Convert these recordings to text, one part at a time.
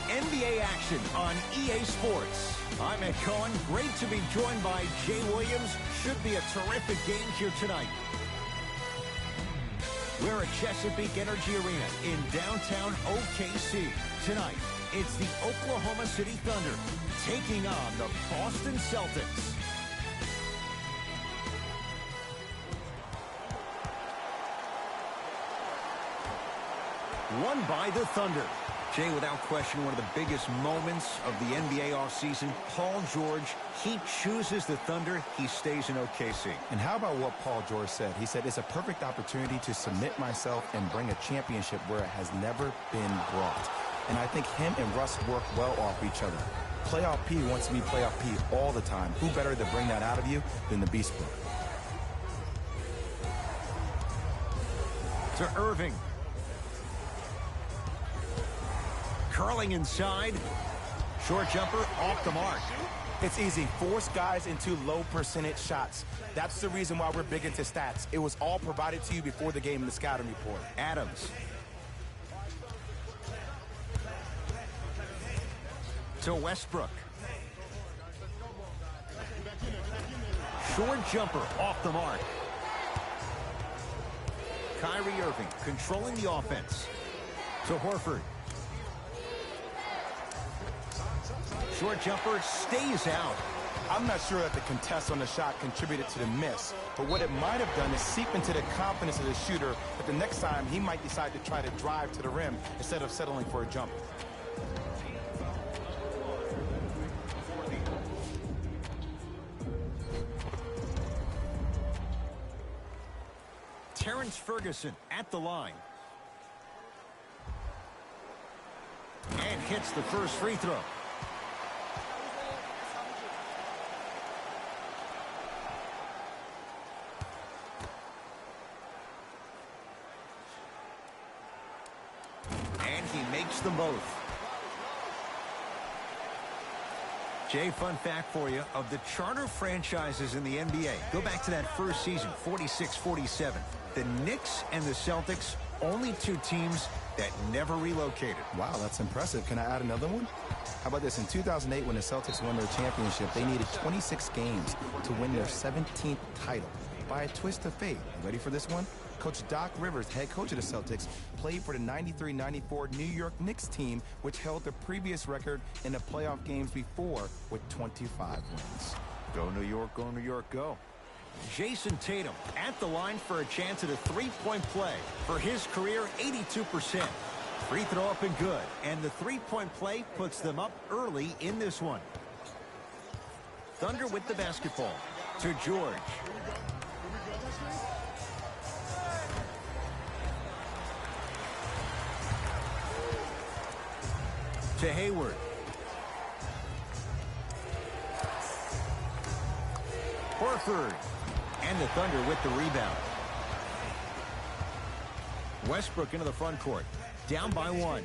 NBA action on EA Sports. I'm Ed Cohen. Great to be joined by Jay Williams. Should be a terrific game here tonight. We're at Chesapeake Energy Arena in downtown OKC. Tonight, it's the Oklahoma City Thunder taking on the Boston Celtics. Won by the Thunder. Jay, without question, one of the biggest moments of the NBA offseason. Paul George, he chooses the Thunder. He stays in OKC. And how about what Paul George said? He said, it's a perfect opportunity to submit myself and bring a championship where it has never been brought. And I think him and Russ work well off each other. Playoff P wants to be Playoff P all the time. Who better to bring that out of you than the Beast Book? To Irving. Curling inside. Short jumper off the mark. It's easy. Force guys into low percentage shots. That's the reason why we're big into stats. It was all provided to you before the game in the scouting report. Adams. To Westbrook. Short jumper off the mark. Kyrie Irving controlling the offense. To Horford. Short jumper stays out. I'm not sure that the contest on the shot contributed to the miss, but what it might have done is seep into the confidence of the shooter that the next time he might decide to try to drive to the rim instead of settling for a jump. Terrence Ferguson at the line. And hits the first free throw. And he makes them both. Jay, fun fact for you, of the charter franchises in the NBA, go back to that first season, 46-47. The Knicks and the Celtics, only two teams that never relocated. Wow, that's impressive. Can I add another one? How about this? In 2008, when the Celtics won their championship, they needed 26 games to win their 17th title by a twist of fate. Ready for this one? Coach Doc Rivers, head coach of the Celtics, played for the 93-94 New York Knicks team, which held the previous record in the playoff games before with 25 wins. Go New York, go New York, go. Jason Tatum at the line for a chance at a three-point play. For his career, 82%. Free throw up and good. And the three-point play puts them up early in this one. Thunder with the basketball. To George. To Hayward. Horford. And the Thunder with the rebound. Westbrook into the front court. Down by one.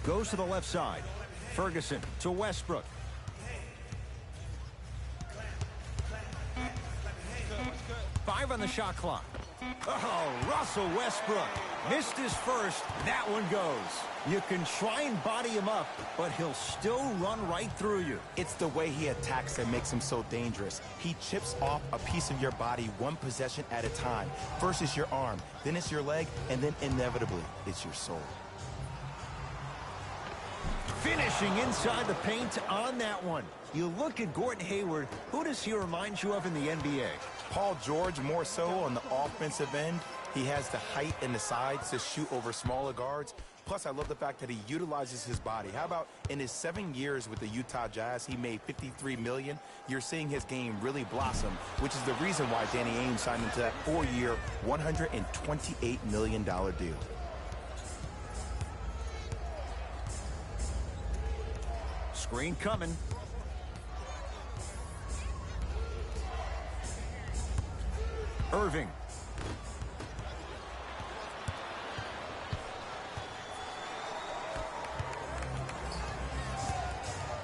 Goes to the left side. Ferguson to Westbrook. Five on the shot clock. Oh, Russell Westbrook missed his first. That one goes. You can try and body him up, but he'll still run right through you. It's the way he attacks that makes him so dangerous. He chips off a piece of your body one possession at a time. First it's your arm, then it's your leg, and then inevitably it's your soul. Finishing inside the paint on that one. You look at Gordon Hayward. Who does he remind you of in the NBA? Paul George, more so on the offensive end. He has the height and the sides to shoot over smaller guards. Plus, I love the fact that he utilizes his body. How about in his 7 years with the Utah Jazz, he made $53 million. You're seeing his game really blossom, which is the reason why Danny Ainge signed into that 4-year, $128 million deal. Screen coming. Irving.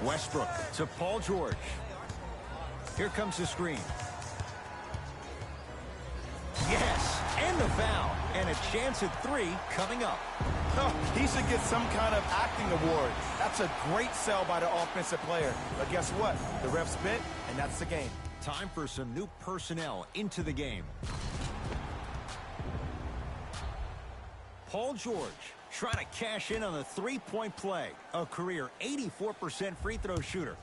Westbrook to Paul George. Here comes the screen. Yes, and and the foul. And a chance at 3 coming up. Oh, he should get some kind of acting award. That's a great sell by the offensive player. But guess what? The ref spit, and that's the game. Time for some new personnel into the game. Paul George trying to cash in on the three-point play. A career 84% free throw shooter.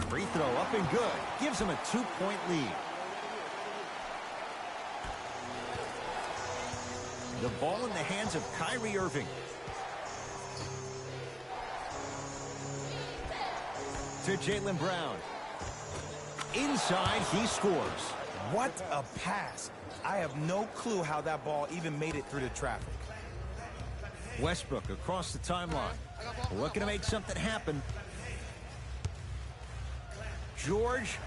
Free throw up and good. Gives him a 2-point lead. The ball in the hands of Kyrie Irving. To Jaylen Brown. Inside, he scores. What a pass. I have no clue how that ball even made it through the traffic. Westbrook across the timeline. Looking to make something happen. George.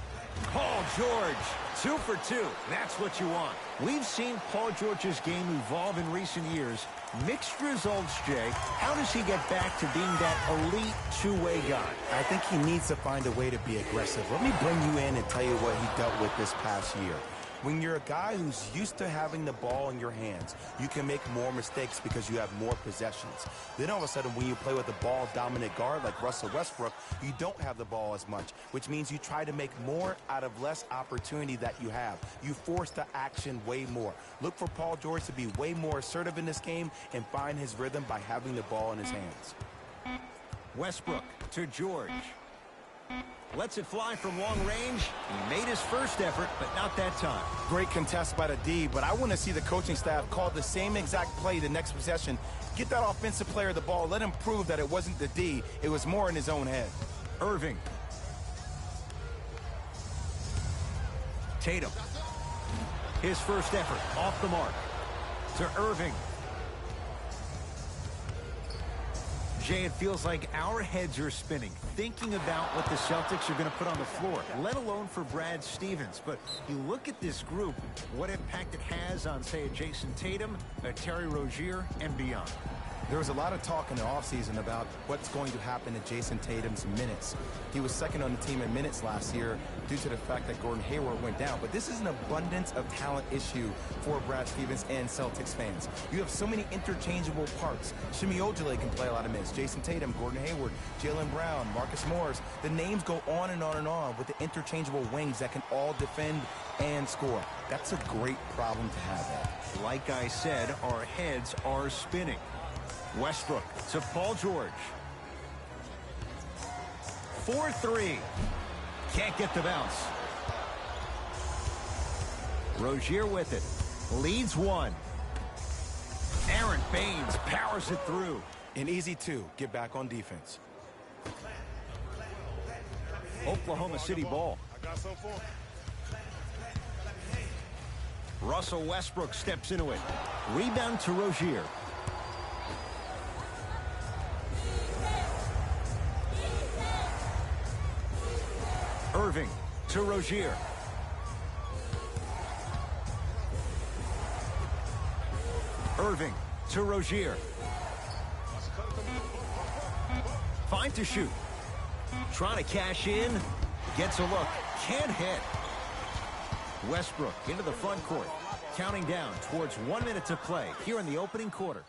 Paul George. 2 for 2. That's what you want. We've seen Paul George's game evolve in recent years. Mixed results, Jay. How does he get back to being that elite two-way guy? I think he needs to find a way to be aggressive. Let me bring you in and tell you what he dealt with this past year. When you're a guy who's used to having the ball in your hands, you can make more mistakes because you have more possessions. Then all of a sudden, when you play with a ball-dominant guard like Russell Westbrook, you don't have the ball as much, which means you try to make more out of less opportunity that you have. You force the action way more. Look for Paul George to be way more assertive in this game and find his rhythm by having the ball in his hands. Westbrook to George. Lets it fly from long range. He made his first effort, but not that time. Great contest by the D, but I want to see the coaching staff call the same exact play the next possession. Get that offensive player the ball. Let him prove that it wasn't the D. It was more in his own head. Irving. Tatum. His first effort off the mark. To Irving. Jay, it feels like our heads are spinning, thinking about what the Celtics are going to put on the floor, let alone for Brad Stevens. But you look at this group, what impact it has on, say, a Jason Tatum, a Terry Rozier, and beyond. There was a lot of talk in the offseason about what's going to happen to Jason Tatum's minutes. He was second on the team in minutes last year due to the fact that Gordon Hayward went down. But this is an abundance of talent issue for Brad Stevens and Celtics fans. You have so many interchangeable parts. Shimi Ojale can play a lot of minutes. Jason Tatum, Gordon Hayward, Jaylen Brown, Marcus Morris. The names go on and on and on with the interchangeable wings that can all defend and score. That's a great problem to have. Like I said, our heads are spinning. Westbrook to Paul George. 4-3. Can't get the bounce. Rozier with it. Leads 1. Aaron Baines powers it through. An easy 2. Get back on defense. Oklahoma City ball. Russell Westbrook steps into it. Rebound to Rozier. Irving to Rozier. Irving to Rozier. Fine to shoot. Trying to cash in. Gets a look. Can't hit. Westbrook into the front court. Counting down towards 1 minute to play here in the opening quarter.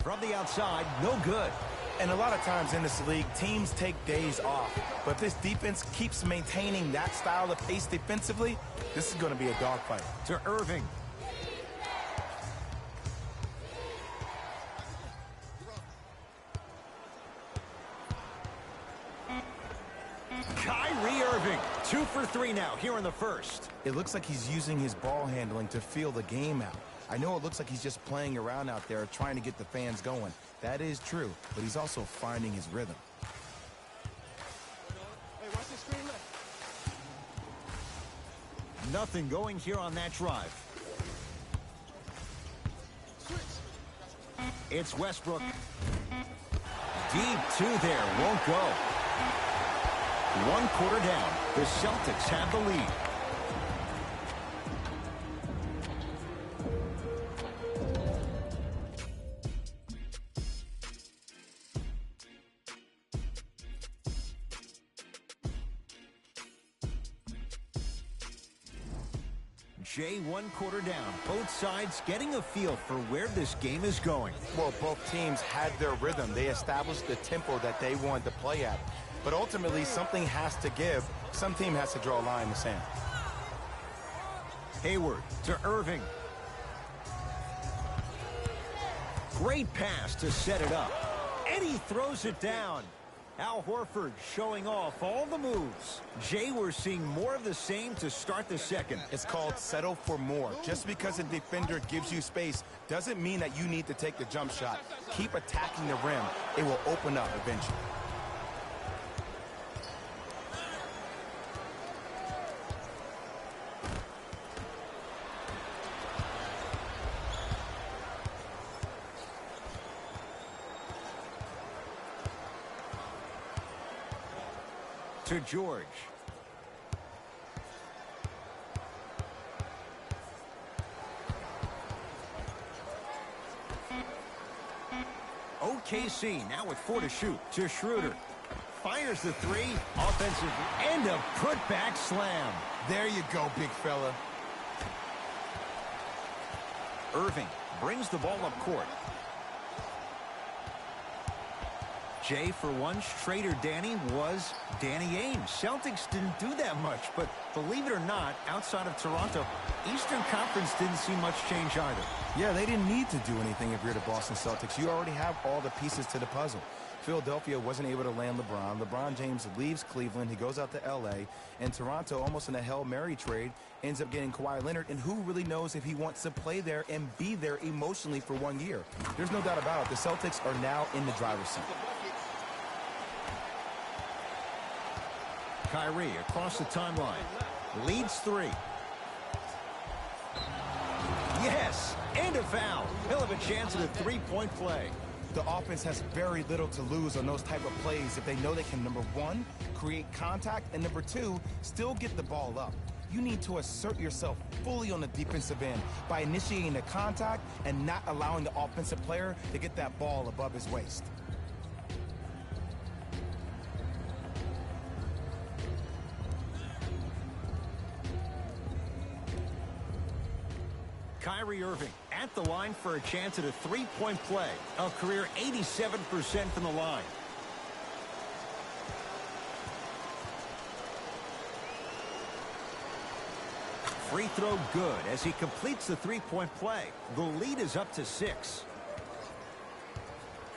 From the outside, no good. And a lot of times in this league, teams take days off. But if this defense keeps maintaining that style of pace defensively, this is going to be a dogfight. To Irving. Kyrie Irving, 2 for 3 now here in the first. It looks like he's using his ball handling to feel the game out. I know it looks like he's just playing around out there trying to get the fans going. That is true, but he's also finding his rhythm. Nothing going here on that drive. It's Westbrook. Deep 2 there, won't go. 1 quarter down, the Celtics have the lead. Jay, one quarter down. Both sides getting a feel for where this game is going. Well, both teams had their rhythm. They established the tempo that they wanted to play at. But ultimately, something has to give. Some team has to draw a line in the sand. Hayward to Irving. Great pass to set it up. And he throws it down. Al Horford showing off all the moves. Jay, we're seeing more of the same to start the second. It's called settle for more. Just because a defender gives you space doesn't mean that you need to take the jump shot. Keep attacking the rim. It will open up eventually. To George. OKC now with 4 to shoot. To Schroeder. Fires the three. Offensive and a putback slam. There you go, big fella. Irving brings the ball up court. Jay, for once, Trader Danny was Danny Ainge. Celtics didn't do that much, but believe it or not, outside of Toronto, Eastern Conference didn't see much change either. Yeah, they didn't need to do anything if you're the Boston Celtics. You already have all the pieces to the puzzle. Philadelphia wasn't able to land LeBron. LeBron James leaves Cleveland. He goes out to L.A. And Toronto, almost in a Hail Mary trade, ends up getting Kawhi Leonard. And who really knows if he wants to play there and be there emotionally for 1 year? There's no doubt about it. The Celtics are now in the driver's seat. Kyrie across the timeline. Leads 3. Yes, and a foul. He'll have a chance at a three-point play. The offense has very little to lose on those type of plays if they know they can, number 1, create contact, and number 2, still get the ball up. You need to assert yourself fully on the defensive end by initiating the contact and not allowing the offensive player to get that ball above his waist. Kyrie Irving at the line for a chance at a three-point play. A career 87% from the line. Free throw good as he completes the three-point play. The lead is up to 6.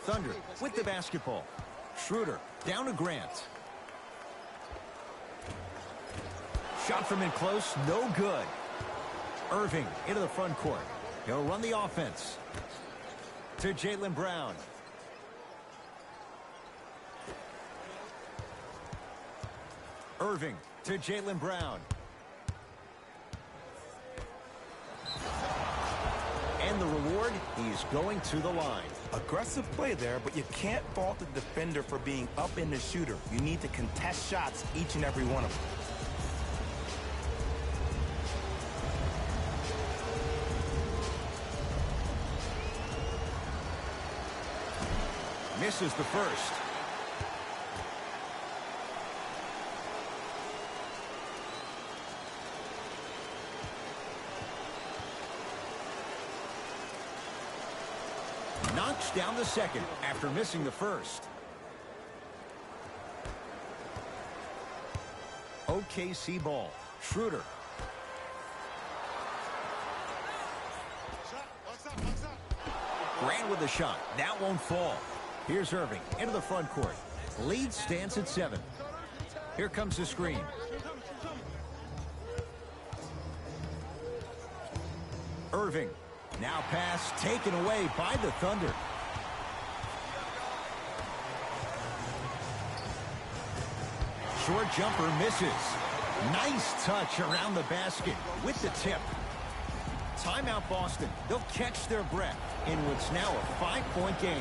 Thunder with the basketball. Schroeder down to Grant. Shot from in close, no good. Irving into the front court. He'll run the offense. To Jaylen Brown. Irving to Jaylen Brown. And the reward, he's going to the line. Aggressive play there, but you can't fault the defender for being up in the shooter. You need to contest shots, each and every one of them. Misses the first. Knocks down the second after missing the first. OKC ball. Schroeder. Grant with a shot. That won't fall. Here's Irving into the front court. Lead stands at 7. Here comes the screen. Irving. Now pass taken away by the Thunder. Short jumper misses. Nice touch around the basket with the tip. Timeout Boston. They'll catch their breath in what's now a 5-point game.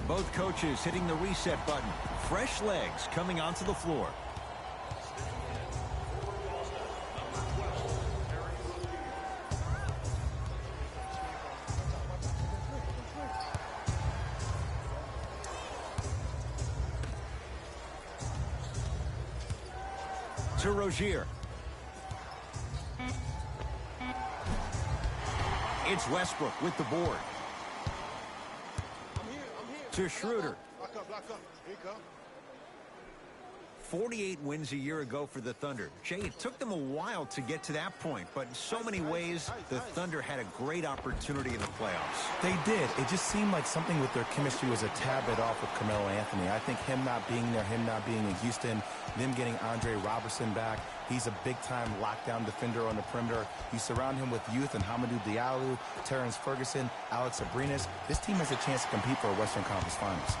Both coaches hitting the reset button. Fresh legs coming onto the floor. To Rozier. It's Westbrook with the board. To Schroeder. Block up. Here you go. 48 wins a year ago for the Thunder. Jay, it took them a while to get to that point, but in so many ways, the Thunder had a great opportunity in the playoffs. They did. It just seemed like something with their chemistry was a tad bit off with Carmelo Anthony. I think him not being there, him not being in Houston, them getting Andre Robertson back. He's a big-time lockdown defender on the perimeter. You surround him with youth and Hamidou Diallo, Terrence Ferguson, Alex Abrinas. This team has a chance to compete for a Western Conference Finals.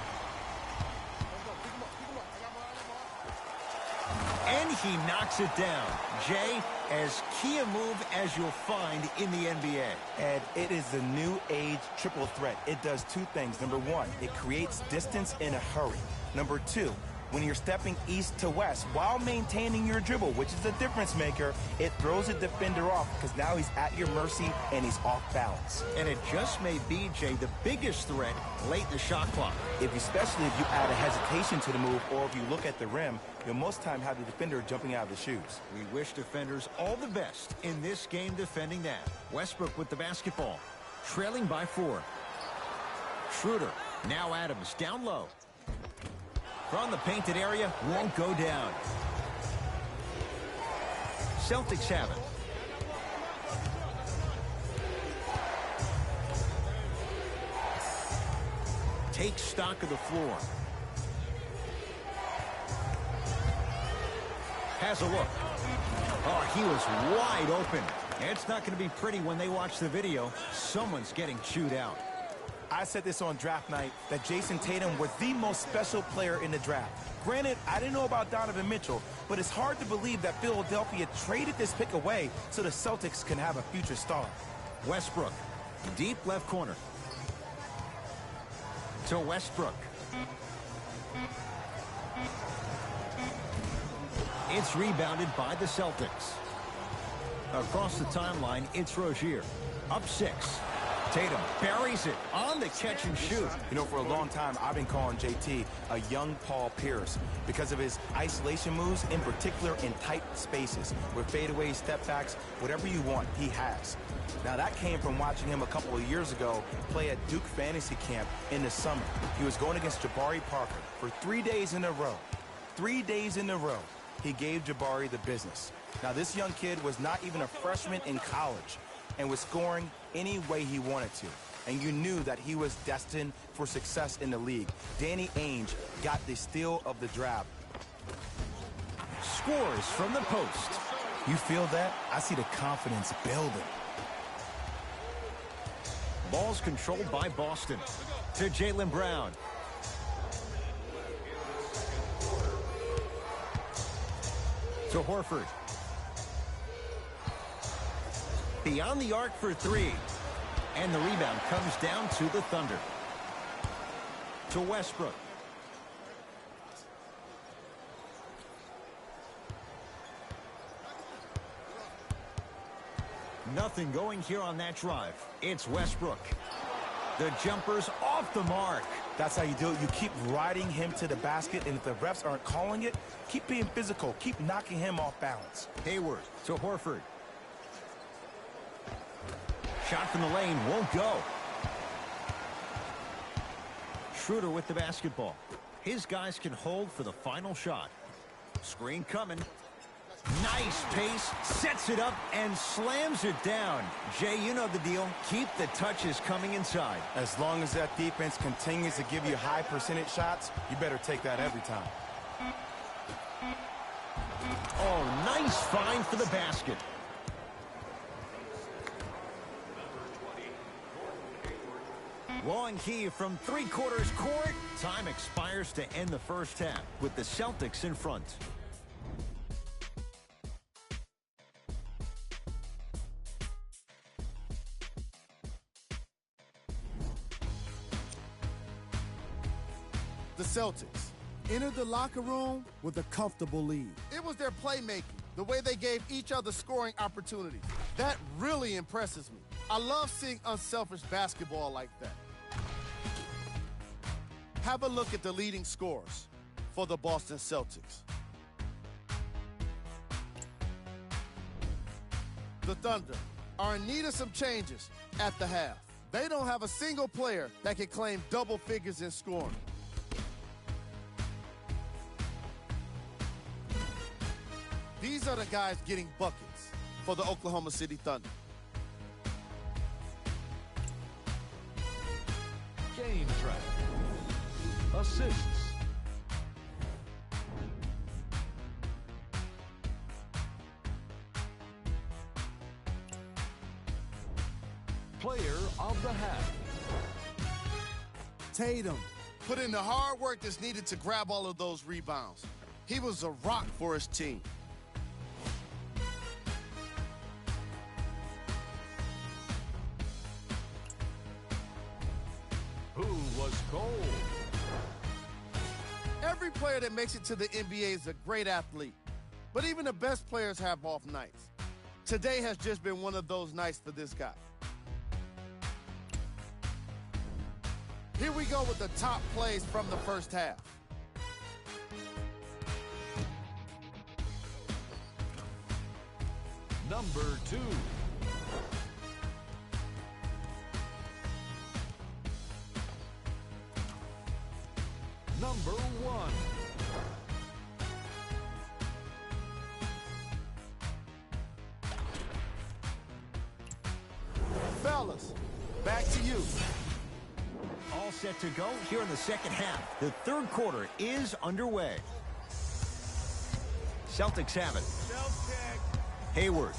And he knocks it down. Jay, as key a move as you'll find in the NBA. And it is the new age triple threat. It does two things. Number one, it creates distance in a hurry. Number two, when you're stepping east to west while maintaining your dribble, which is a difference maker, it throws a defender off because now he's at your mercy and he's off balance. And it just may be, Jay, the biggest threat late in the shot clock. Especially if you add a hesitation to the move or if you look at the rim, you'll most time have the defender jumping out of the shoes. We wish defenders all the best in this game defending that. Westbrook with the basketball, trailing by 4. Schroeder, now Adams, down low. From the painted area, won't go down. Celtics have it. Take stock of the floor. Has a look. Oh, he was wide open. It's not going to be pretty when they watch the video. Someone's getting chewed out. I said this on draft night, that Jason Tatum was the most special player in the draft. Granted, I didn't know about Donovan Mitchell, but it's hard to believe that Philadelphia traded this pick away so the Celtics can have a future star. Westbrook, deep left corner. To Westbrook. It's rebounded by the Celtics. Across the timeline, it's Rozier. Up 6. Tatum buries it on the catch and shoot. You know, for a long time, I've been calling JT a young Paul Pierce because of his isolation moves, in particular in tight spaces, with fadeaways, step backs, whatever you want, he has. Now, that came from watching him a couple of years ago play at Duke Fantasy Camp in the summer. He was going against Jabari Parker for 3 days in a row. 3 days in a row, he gave Jabari the business. Now, this young kid was not even a freshman in college and was scoring any way he wanted to. And you knew that he was destined for success in the league. Danny Ainge got the steal of the draft. Scores from the post. You feel that? I see the confidence building. Ball's controlled by Boston. To Jaylen Brown. To Horford. Beyond the arc for 3. And the rebound comes down to the Thunder. To Westbrook. Nothing going here on that drive. It's Westbrook. The jumper's off the mark. That's how you do it. You keep riding him to the basket, and if the refs aren't calling it, keep being physical. Keep knocking him off balance. Hayward to Horford. Shot from the lane won't go. Schroeder with the basketball. His guys can hold for the final shot. Screen coming. Nice pace, sets it up, and slams it down. Jay, you know the deal. Keep the touches coming inside. As long as that defense continues to give you high percentage shots, you better take that every time. Oh, nice find for the basket. Long key from 3/4 court. Time expires to end the first half with the Celtics in front. The Celtics entered the locker room with a comfortable lead. It was their playmaking, the way they gave each other scoring opportunities. That really impresses me. I love seeing unselfish basketball like that. Have a look at the leading scorers for the Boston Celtics. The Thunder are in need of some changes at the half. They don't have a single player that can claim double figures in scoring. These are the guys getting buckets for the Oklahoma City Thunder. Game track. Assists. Player of the half. Tatum put in the hard work that's needed to grab all of those rebounds. He was a rock for his team. Who was cold? Every player that makes it to the NBA is a great athlete, but even the best players have off nights. Today has just been one of those nights for this guy. Here we go with the top plays from the first half. Number 2. Number 1. Fellas, back to you. All set to go here in the second half. The third quarter is underway. Celtics have it. Hayward.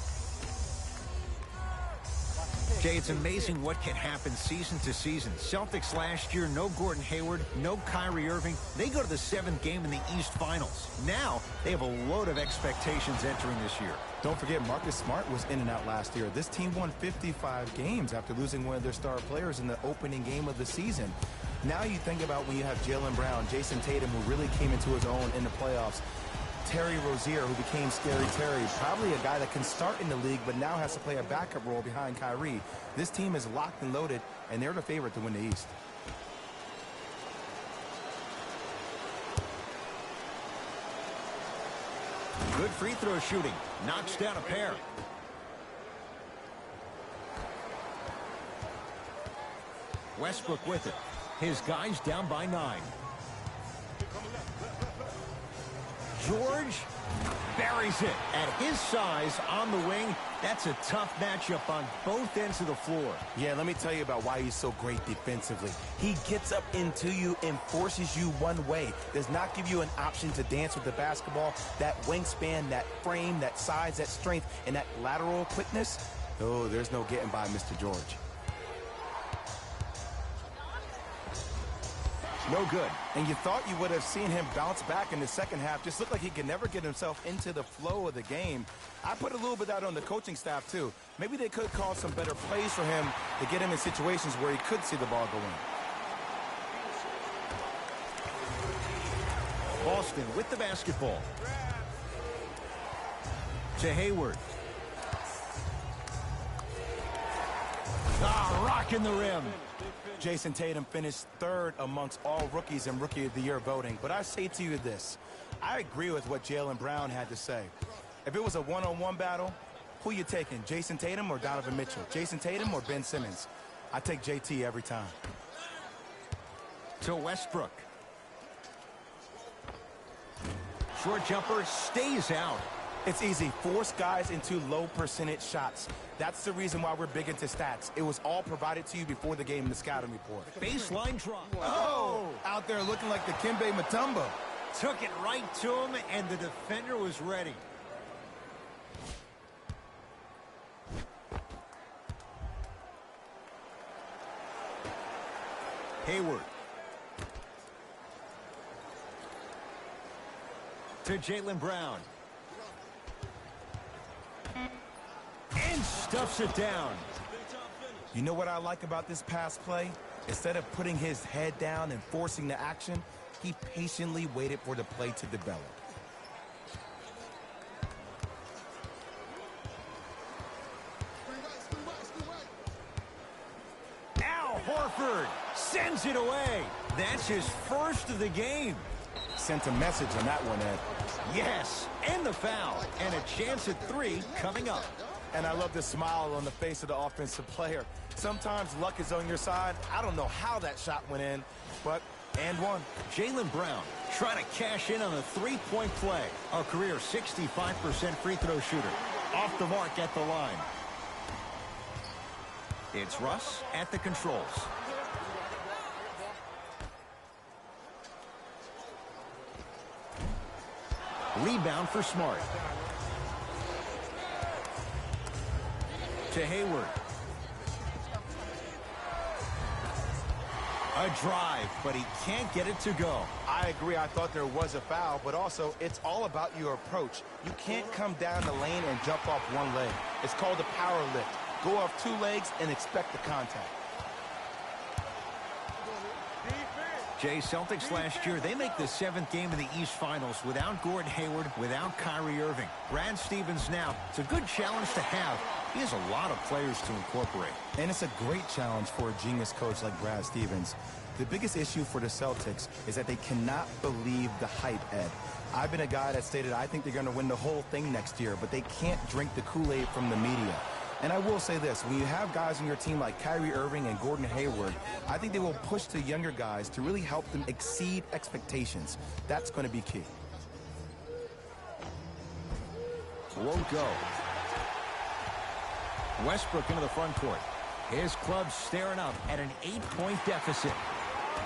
Jay, it's amazing what can happen season to season. Celtics last year, no Gordon Hayward, no Kyrie Irving. They go to the 7th game in the East Finals. Now, they have a load of expectations entering this year. Don't forget, Marcus Smart was in and out last year. This team won 55 games after losing one of their star players in the opening game of the season. Now you think about when you have Jaylen Brown, Jason Tatum, who really came into his own in the playoffs, Terry Rozier, who became Scary Terry, probably a guy that can start in the league but now has to play a backup role behind Kyrie. This team is locked and loaded, and they're the favorite to win the East. Good free throw shooting. Knocks down a pair. Westbrook with it. His guys down by 9. George buries it at his size on the wing. That's a tough matchup on both ends of the floor. Yeah, let me tell you about why he's so great defensively. He gets up into you and forces you one way. Does not give you an option to dance with the basketball. That wingspan, that frame, that size, that strength, and that lateral quickness. Oh, there's no getting by Mr. George. No good. And you thought you would have seen him bounce back in the second half. Just looked like he could never get himself into the flow of the game. I put a little bit out on the coaching staff, too. Maybe they could call some better plays for him to get him in situations where he could see the ball go in. Boston with the basketball. To Hayward. Rocking the rim. Jason Tatum finished 3rd amongst all rookies in Rookie of the Year voting. But I say to you this, I agree with what Jaylen Brown had to say. If it was a one-on-one battle, who you taking, Jason Tatum or Donovan Mitchell? Jason Tatum or Ben Simmons? I take JT every time. To Westbrook. Short jumper stays out. It's easy. Force guys into low percentage shots. That's the reason why we're big into stats. It was all provided to you before the game in the scouting report. Baseline drop. Oh! Out there looking like the Kimbe Mutombo. Took it right to him, and the defender was ready. Hayward. To Jaylen Brown. And stuffs it down. You know what I like about this pass play? Instead of putting his head down and forcing the action, he patiently waited for the play to develop. Al Horford sends it away. That's his first of the game. Sent a message on that one, Ed. Yes, and the foul. And a chance at 3 coming up. And I love the smile on the face of the offensive player. Sometimes luck is on your side. I don't know how that shot went in, but and one. Jaylen Brown trying to cash in on a three-point play. A career 65% free throw shooter. Off the mark at the line. It's Russ at the controls. Rebound for Smart. To Hayward. A drive, but he can't get it to go. I agree. I thought there was a foul, but also it's all about your approach. You can't come down the lane and jump off one leg. It's called a power lift. Go off two legs and expect the contact. Jay, Celtics last year, they make the 7th game of the East Finals without Gordon Hayward, without Kyrie Irving. Brad Stevens now, it's a good challenge to have. He has a lot of players to incorporate. And it's a great challenge for a genius coach like Brad Stevens. The biggest issue for the Celtics is that they cannot believe the hype, Ed. I've been a guy that stated I think they're going to win the whole thing next year, but they can't drink the Kool-Aid from the media. And I will say this, when you have guys on your team like Kyrie Irving and Gordon Hayward, I think they will push the younger guys to really help them exceed expectations. That's going to be key. Won't go. Westbrook into the front court. His club staring up at an 8-point deficit.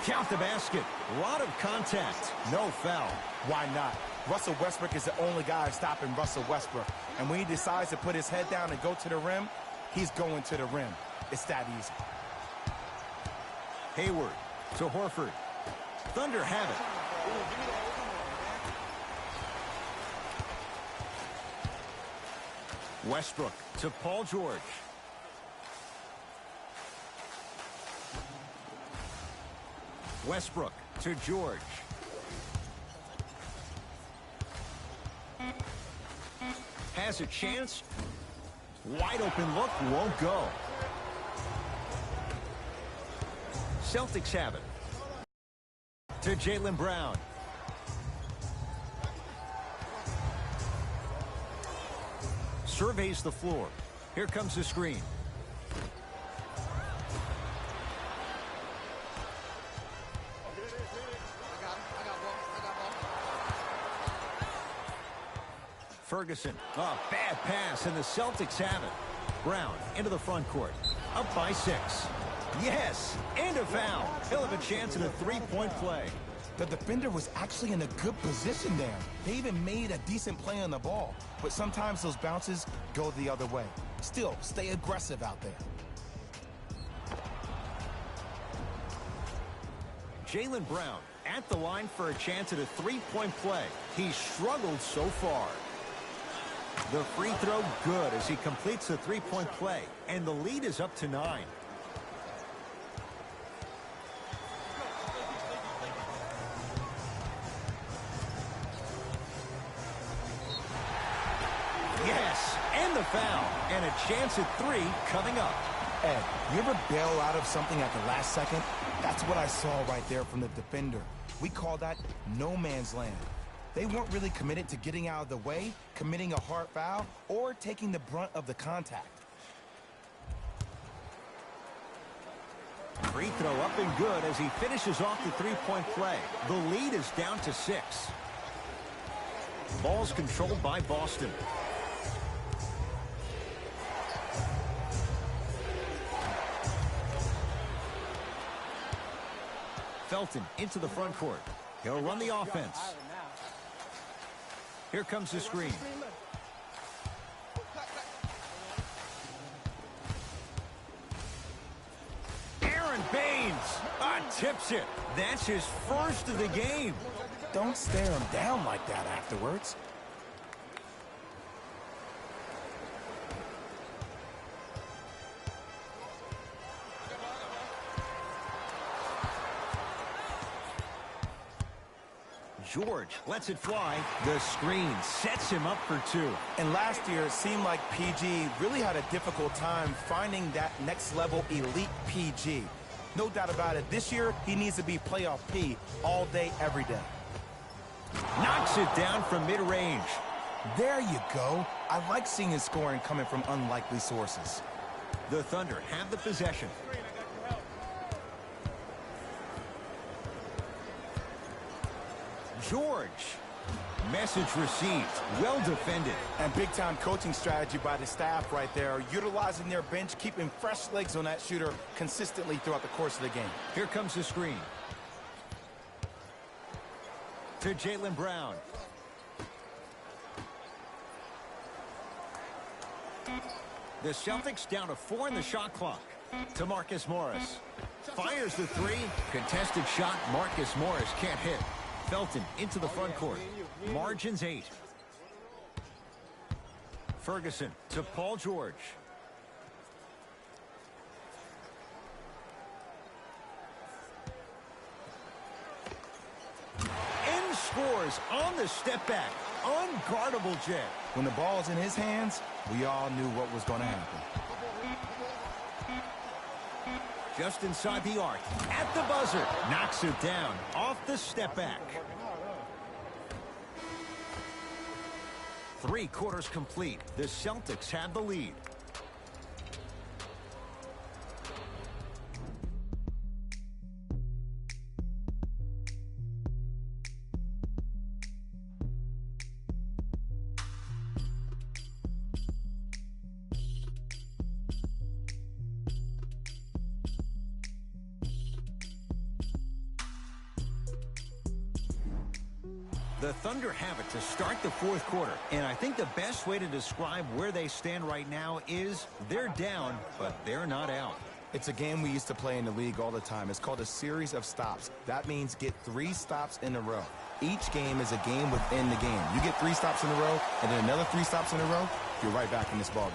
Count the basket. A lot of contact. No foul. Why not? Russell Westbrook is the only guy stopping Russell Westbrook. And when he decides to put his head down and go to the rim, he's going to the rim. It's that easy. Hayward to Horford. Thunder have it. Westbrook to Paul George. Westbrook to George. Has a chance. Wide open look, won't go. Celtics have it. To Jaylen Brown. Surveys the floor. Here comes the screen. Ferguson. Oh, bad pass, and the Celtics have it. Brown into the front court. Up by 6. Yes, and a foul. He'll have a chance at a three-point play. The defender was actually in a good position there. They even made a decent play on the ball. But sometimes those bounces go the other way. Still, stay aggressive out there. Jaylen Brown at the line for a chance at a three-point play. He's struggled so far. The free throw good as he completes the three-point play, and the lead is up to 9. Yes, and the foul, and a chance at 3 coming up. Ed, you ever bail out of something at the last second? That's what I saw right there from the defender. We call that no man's land. They weren't really committed to getting out of the way, committing a hard foul, or taking the brunt of the contact. Free throw up and good as he finishes off the three-point play. The lead is down to 6. Ball's controlled by Boston. Felton into the front court. He'll run the offense. Here comes the screen. Aaron Baines tips it. That's his first of the game. Don't stare him down like that afterwards. George lets it fly. The screen sets him up for 2. And last year, it seemed like PG really had a difficult time finding that next level elite PG. No doubt about it. This year, he needs to be playoff P all day, every day. Knocks it down from mid-range. There you go. I like seeing his scoring coming from unlikely sources. The Thunder have the possession. George. Message received. Well defended. And big-time coaching strategy by the staff right there, utilizing their bench, keeping fresh legs on that shooter consistently throughout the course of the game. Here comes the screen. To Jaylen Brown. The Celtics down to 4 in the shot clock. To Marcus Morris. Fires the three. Contested shot. Marcus Morris can't hit. Felton into the front court. Margins 8. Ferguson to Paul George. And scores on the step back. Unguardable Jet. When the ball's in his hands, we all knew what was going to happen. Just inside the arc. At the buzzer. Knocks it down. Off the step back. 3 quarters complete. The Celtics have the lead. The Thunder have it to start the 4th quarter. And I think the best way to describe where they stand right now is they're down, but they're not out. It's a game we used to play in the league all the time. It's called a series of stops. That means get 3 stops in a row. Each game is a game within the game. You get 3 stops in a row, and then another 3 stops in a row, you're right back in this ballgame.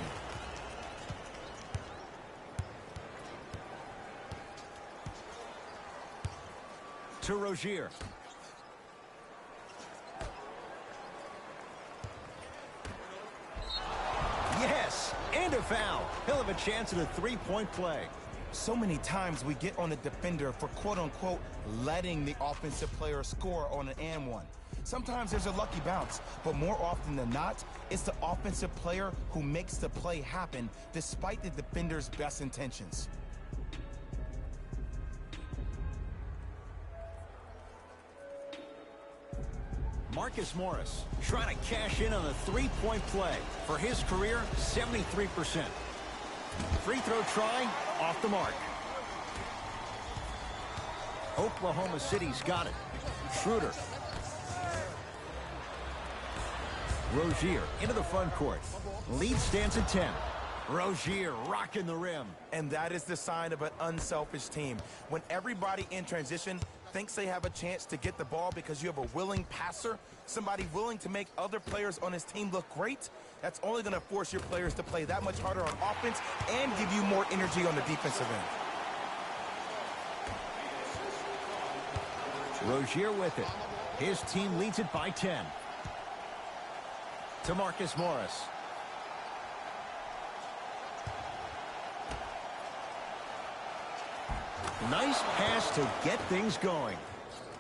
To Rozier. Yes, and a foul. He'll have a chance at a 3-point play. So many times we get on the defender for quote-unquote letting the offensive player score on an and one. Sometimes there's a lucky bounce, but more often than not, it's the offensive player who makes the play happen despite the defender's best intentions. Marcus Morris trying to cash in on a 3-point play. For his career, 73%. Free throw try, off the mark. Oklahoma City's got it. Schroeder. Rozier into the front court. Lead stands at 10. Rozier rocking the rim. And that is the sign of an unselfish team. When everybody in transition thinks they have a chance to get the ball because you have a willing passer, somebody willing to make other players on his team look great, that's only going to force your players to play that much harder on offense and give you more energy on the defensive end. Rozier with it. His team leads it by 10. To Marcus Morris. Nice pass to get things going.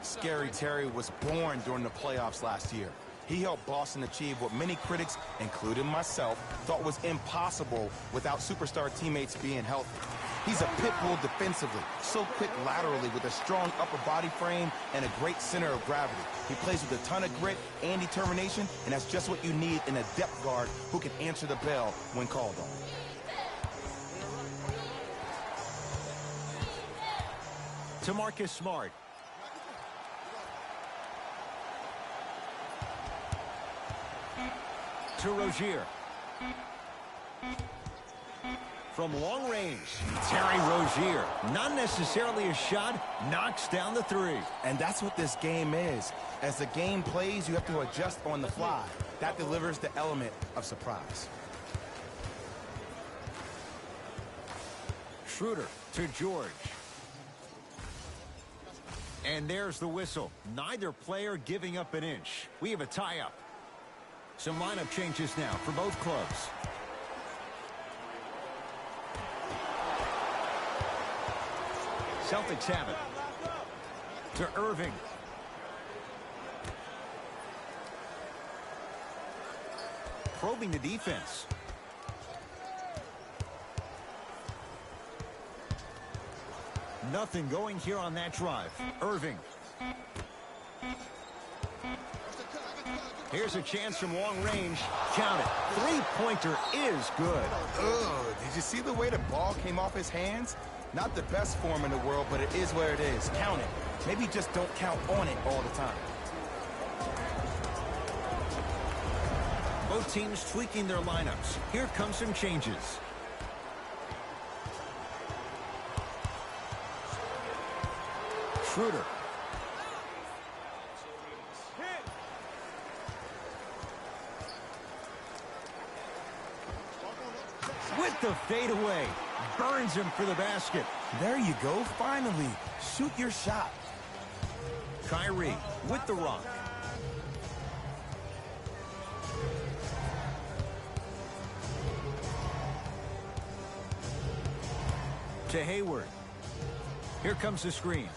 Scary Terry was born during the playoffs last year. He helped Boston achieve what many critics, including myself, thought was impossible without superstar teammates being healthy. He's a pit bull defensively, so quick laterally with a strong upper body frame and a great center of gravity. He plays with a ton of grit and determination, and that's just what you need in a depth guard who can answer the bell when called on. To Marcus Smart. To Rozier. From long range, Terry Rozier. Not necessarily a shot, knocks down the 3. And that's what this game is. As the game plays, you have to adjust on the fly. That delivers the element of surprise. Schroeder to George. And there's the whistle. Neither player giving up an inch. We have a tie-up. Some lineup changes now for both clubs. Celtics have it. To Irving. probing the defense. Nothing going here on that drive. Irving. Here's a chance from long range. Count it. Three-pointer is good. Ugh, did you see the way the ball came off his hands? Not the best form in the world, but it is where it is. Count it. Maybe just don't count on it all the time. Both teams tweaking their lineups. Here come some changes. Schroeder. With the fadeaway. Burns him for the basket. There you go, finally. Shoot your shot. Kyrie with the rock. To Hayward. Here comes the screen.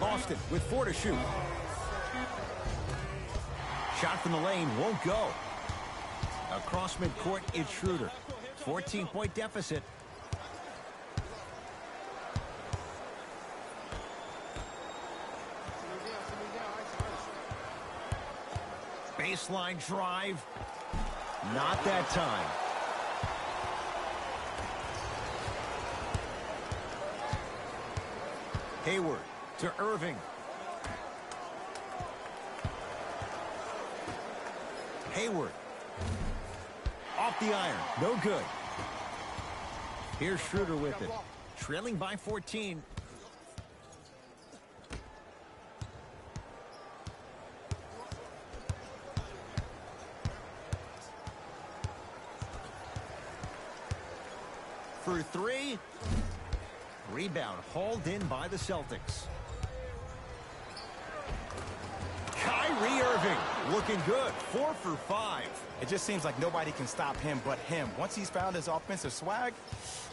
Boston with 4 to shoot. Shot from the lane won't go. Across midcourt, it's Schroeder. 14-point deficit. Baseline drive. Not that time. Hayward to Irving. Hayward. Off the iron. No good. Here's Schroeder with it. Trailing by 14. For 3. Rebound hauled in by the Celtics. Kyrie Irving looking good. 4 for 5. It just seems like nobody can stop him but him. Once he's found his offensive swag,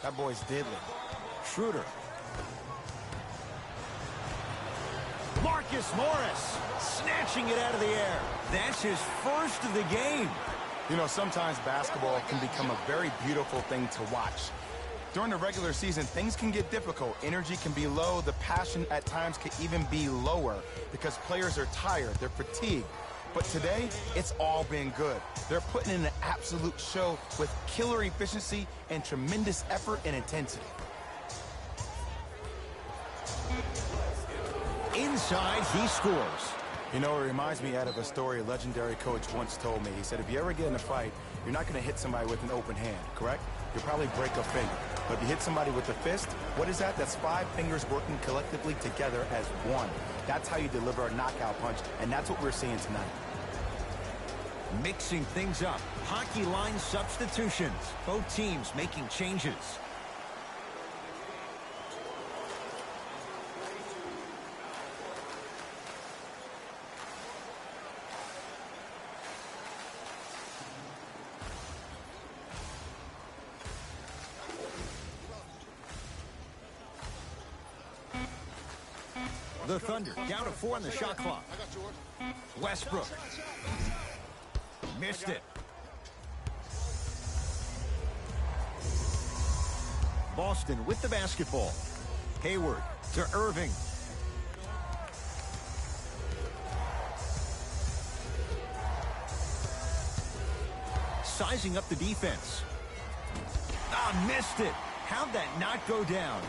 that boy's deadly. Schroeder. Marcus Morris snatching it out of the air. That's his first of the game. You know, sometimes basketball can become a very beautiful thing to watch. During the regular season, things can get difficult. Energy can be low. The passion at times can even be lower because players are tired. They're fatigued. But today, it's all been good. They're putting in an absolute show with killer efficiency and tremendous effort and intensity. Inside, he scores. You know, it reminds me out of a story a legendary coach once told me. He said, if you ever get in a fight, you're not going to hit somebody with an open hand, correct? You'll probably break a finger. But if you hit somebody with a fist, what is that? That's 5 fingers working collectively together as one. That's how you deliver a knockout punch, and that's what we're seeing tonight. Mixing things up. Hockey line substitutions. Both teams making changes. The Thunder down to 4 on the shot clock. Westbrook. Missed it. Boston with the basketball. Hayward to Irving. Sizing up the defense. Ah, missed it. How'd that not go down?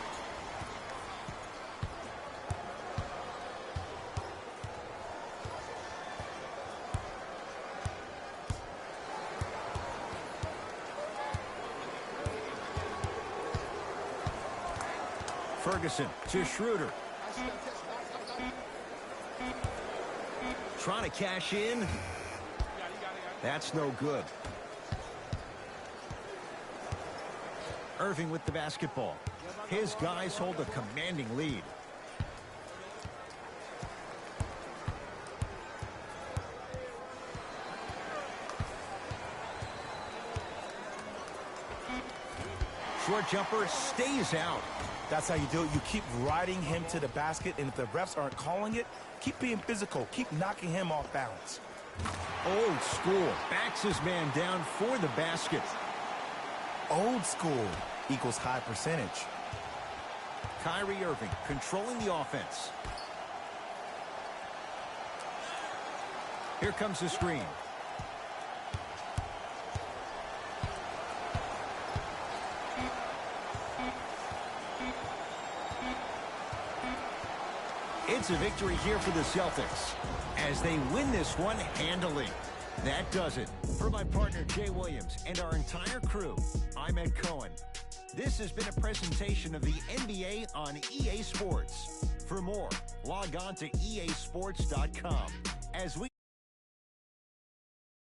Ferguson to Schroeder. Trying to cash in. That's no good. Irving with the basketball. His guys hold a commanding lead. Short jumper stays out. That's how you do it. You keep riding him to the basket, and if the refs aren't calling it, keep being physical. Keep knocking him off balance. Old school. Backs his man down for the basket. Old school equals high percentage. Kyrie Irving controlling the offense. Here comes the screen. It's a victory here for the Celtics as they win this one handily. That does it. For my partner Jay Williams and our entire crew, I'm Ed Cohen. This has been a presentation of the NBA on EA Sports. For more, log on to easports.com as we